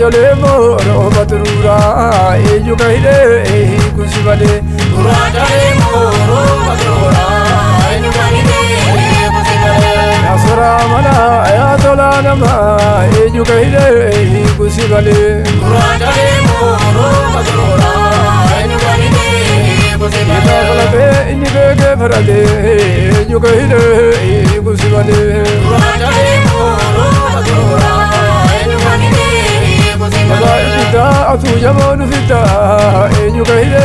Gurrachale moro maturura eenyu kahile kusibale Gurrachale moro maturura eenyu kahile kusibale Yasura mana ayatola nama eenyu kahile kusibale Gurrachale moro maturura eenyu kahile kusibale Yasura inni beke farade eenyu kahile kusibale Gurrachale moro maturura eenyu kahile Atu jamanu fita eenyu kahile